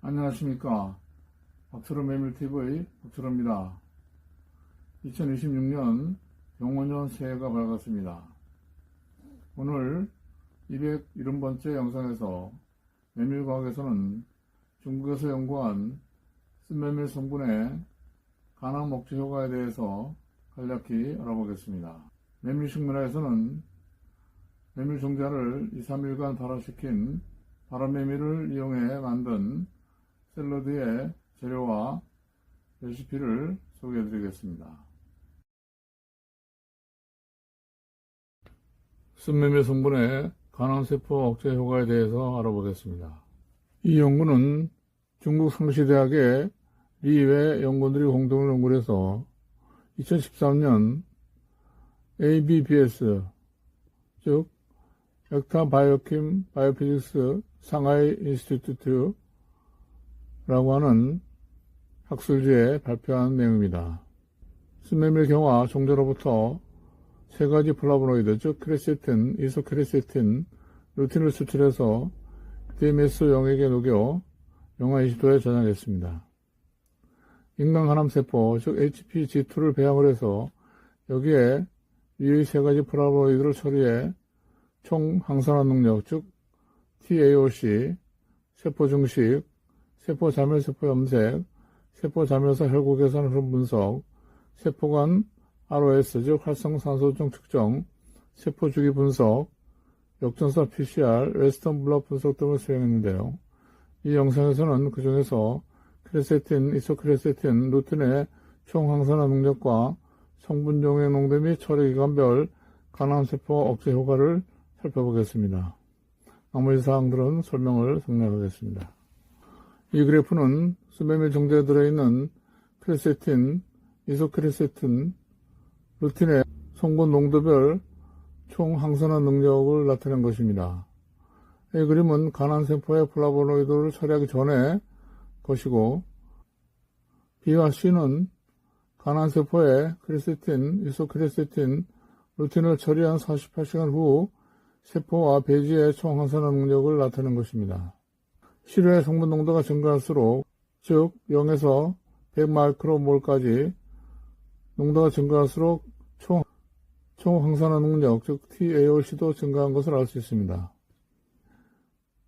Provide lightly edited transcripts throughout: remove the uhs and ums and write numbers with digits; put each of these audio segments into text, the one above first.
안녕하십니까. 박철호 매물TV 박철호입니다. 2026년 병원년 새해가 밝았습니다. 오늘 270번째 영상에서 매물과학에서는 중국에서 연구한 쓴매물 성분의 간암 억제 효과에 대해서 간략히 알아보겠습니다. 매물식문화에서는 매물 종자를 2-3일간 발화시킨 발화매밀을 이용해 만든 샐러드의 재료와 레시피를 소개해 드리겠습니다. 쓴매밀 성분의 간암세포 억제 효과에 대해서 알아보겠습니다. 이 연구는 중국 상시대학의 리외 연구원들이 공동으로 연구를 해서 2013년 ABBS, 즉 액타 바이오킴 바이오피직스 상하이 인스티튜트 라고 하는 학술지에 발표한 내용입니다. 쓴매밀 경화 종자로부터 세 가지 플라보노이드, 즉 크레세틴, 이소크레세틴, 루틴을 추출해서 DMS 용액에 녹여 영하 20도에 저장했습니다. 인간 간암세포, 즉 HPG2를 배양을 해서 여기에 위의 세 가지 플라보노이드를 처리해 총 항산화 능력, 즉 TAOC, 세포 증식, 세포 자멸세포 염색, 세포 자멸사 혈구 개선 흐름 분석, 세포 간 ROS, 즉 활성산소중 측정, 세포 주기 분석, 역전사 PCR, 웨스턴 블럿 분석 등을 수행했는데요. 이 영상에서는 그 중에서 크레세틴, 이소크레세틴, 루틴의 총 항산화 능력과 성분 용액 농도 및 처리 기간별 간암세포 억제 효과를 살펴보겠습니다. 나머지 사항들은 설명을 생략하겠습니다. 이 그래프는 쓴매밀 종자에 들어있는 크레세틴, 이소크레세틴, 루틴의 성분 농도별 총 항산화 능력을 나타낸 것입니다. 이 그림은 간암세포의 플라보노이드를 처리하기 전의 것이고, B와 C는 간암세포의 크레세틴, 이소크레세틴, 루틴을 처리한 48시간 후 세포와 배지의 총 항산화 능력을 나타낸 것입니다. 실외 성분 농도가 증가할수록, 즉 0에서 100마이크로몰까지 농도가 증가할수록 총 항산화 능력, 즉 TAOC도 증가한 것을 알 수 있습니다.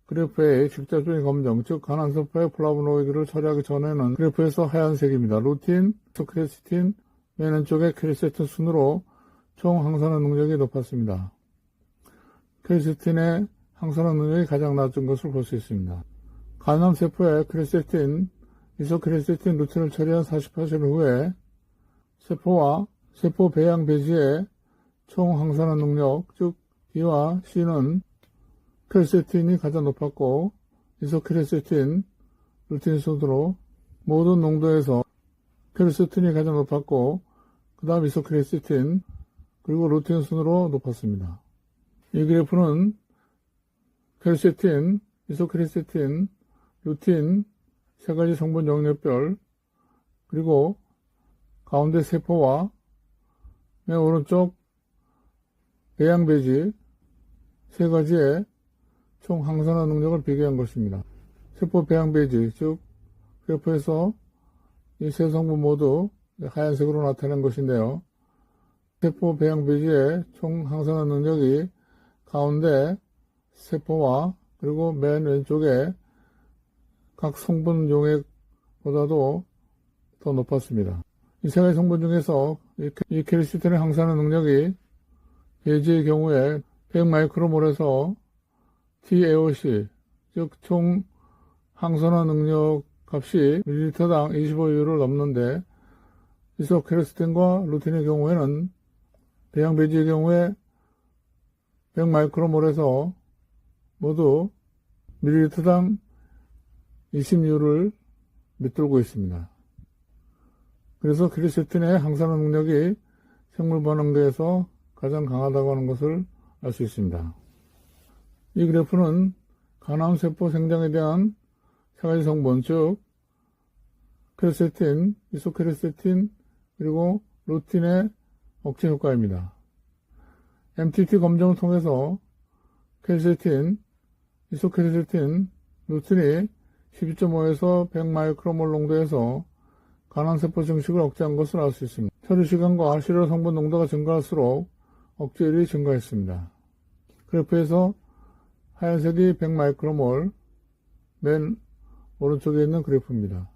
그래프의 직접적인 검정, 즉 간암세포의 플라보노이드를 처리하기 전에는 그래프에서 하얀색입니다. 루틴, 이소크레세틴, 맨 왼쪽의 크레세틴 순으로 총 항산화 능력이 높았습니다. 크레세틴의 항산화 능력이 가장 낮은 것을 볼 수 있습니다. 간암세포의 크레세틴, 이소크레세틴, 루틴을 처리한 48시간 후에 세포와 세포 배양 배지의 총 항산화 능력, 즉 B와 C는 크레세틴이 가장 높았고, 이소크레세틴, 루틴 순으로 모든 농도에서 크레세틴이 가장 높았고, 그 다음 이소크레세틴, 그리고 루틴 순으로 높았습니다. 이 그래프는 크레세틴, 이소크레세틴, 루틴 세 가지 성분 영역별, 그리고 가운데 세포와 맨 오른쪽 배양배지 세 가지의 총 항산화 능력을 비교한 것입니다. 세포 배양배지, 즉 그래프에서 이 세 성분 모두 하얀색으로 나타낸 것인데요. 세포 배양배지의 총 항산화 능력이 가운데 세포와 그리고 맨 왼쪽에 각 성분 용액보다도 더 높았습니다. 이 세 가지 성분 중에서 이 크레세틴의 항산화 능력이 배지의 경우에 100마이크로몰에서 TAOC, 즉 총 항산화 능력 값이 밀리리터당 25유를 넘는데, 이소크레세틴과 루틴의 경우에는 배양 배지의 경우에 100마이크로몰에서 모두 밀리리터당 20유를 밑돌고 있습니다. 그래서 크레세틴의 항산화 능력이 생물 반응계에서 가장 강하다고 하는 것을 알 수 있습니다. 이 그래프는 간암세포 생장에 대한 세 가지 성분, 즉 크레세틴, 이소크레세틴, 그리고 루틴의 억제 효과입니다. MTT 검정을 통해서 크레세틴, 이소크레세틴, 루틴이 12.5에서 100 마이크로몰 농도에서 간암세포 증식을 억제한 것을 알 수 있습니다. 처리 시간과 시료 성분 농도가 증가할수록 억제율이 증가했습니다. 그래프에서 하얀색이 100 마이크로몰, 맨 오른쪽에 있는 그래프입니다.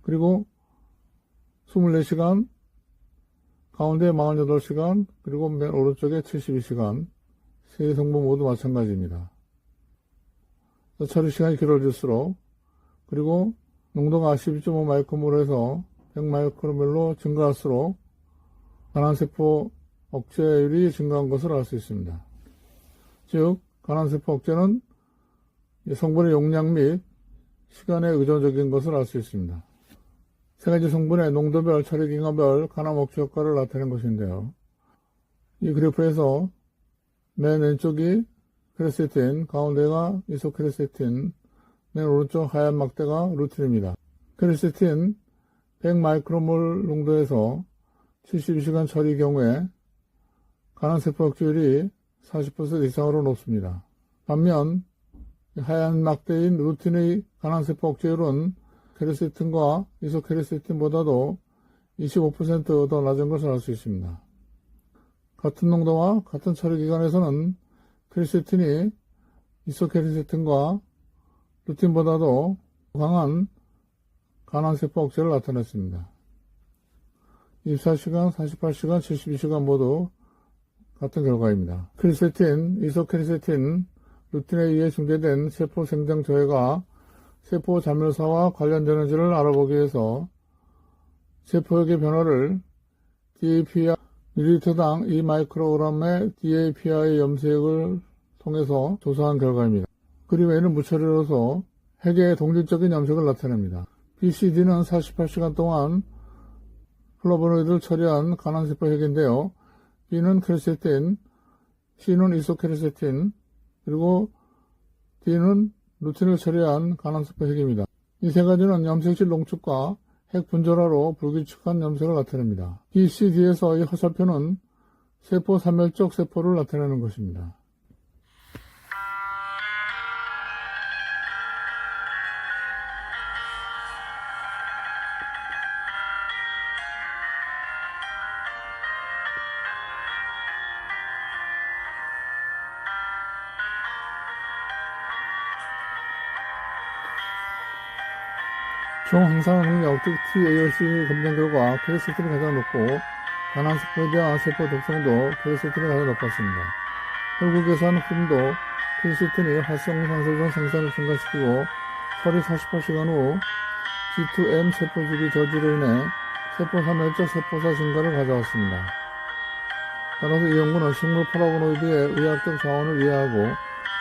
그리고 24시간, 가운데 48시간, 그리고 맨 오른쪽에 72시간, 세 성분 모두 마찬가지입니다. 처리 시간이 길어질수록, 그리고 농도가 12.5 마이크로몰에서 100 마이크로몰로 증가할수록 간암세포 억제율이 증가한 것을 알 수 있습니다. 즉, 간암세포 억제는 성분의 용량 및 시간에 의존적인 것을 알 수 있습니다. 세 가지 성분의 농도별, 처리기간별 간암 억제 효과를 나타낸 것인데요. 이 그래프에서 맨 왼쪽이 크레세틴, 가운데가 이소크레세틴, 맨 오른쪽 하얀 막대가 루틴입니다. 크레세틴 100 마이크로몰 농도에서 72시간 처리 경우에 간암세포 억제율이 40% 이상으로 높습니다. 반면 하얀 막대인 루틴의 간암세포 억제율은 크레세틴과 이소크레세틴보다도 25% 더 낮은 것을 알 수 있습니다. 같은 농도와 같은 처리 기간에서는 크레세틴이 이소크레세틴과 루틴보다도 강한 간암세포 억제를 나타냈습니다. 24시간, 48시간, 72시간 모두 같은 결과입니다. 크레세틴, 이소크레세틴, 루틴에 의해 중재된 세포 생장 저해가 세포 자멸사와 관련되는지를 알아보기 위해서 세포역의 변화를 DAPR 밀리리터당 2마이크로그램의 DAPR의 염색을 통해서 조사한 결과입니다. 그림에는 무처리로서 핵의 동질적인 염색을 나타냅니다. BCD는 48시간 동안 플라보노이드를 처리한 간암세포 핵인데요. B는 크레세틴, C는 이소크레세틴, 그리고 D는 루틴을 처리한 간암세포 핵입니다. 이 세 가지는 염색실 농축과 핵 분절화로 불규칙한 염색을 나타냅니다. BCD에서 이 화살표는 세포 사멸적 세포를 나타내는 것입니다. 총항산화 능력 TAOC 검정 결과 크레세틴이 가장 높고 간암세포에 대한 세포 독성도 크레세틴이 가장 높았습니다. 혈구계산 흡음도 크레세틴이 활성산소전 생산을 증가시키고 처리 48시간 후 G2M 세포주기 저지로 인해 세포 사멸적 세포사 증가를 가져왔습니다. 따라서 이 연구는 식물 플라보노이드의 의학적 자원을 이해하고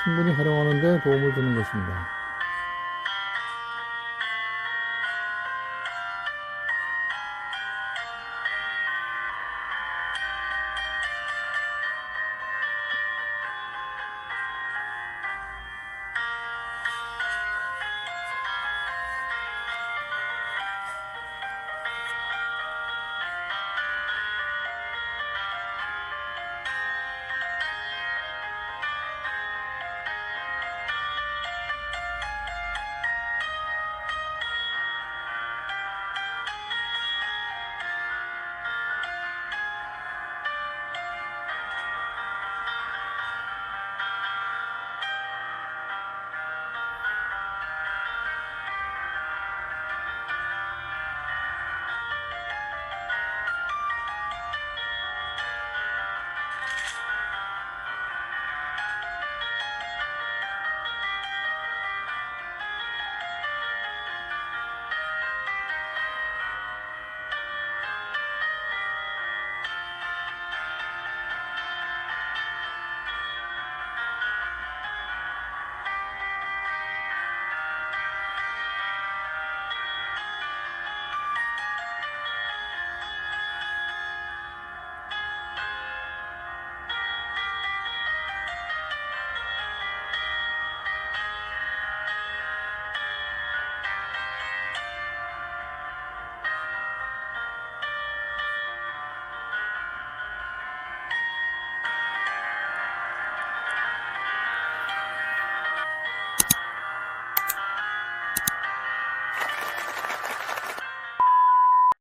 충분히 활용하는 데 도움을 주는 것입니다.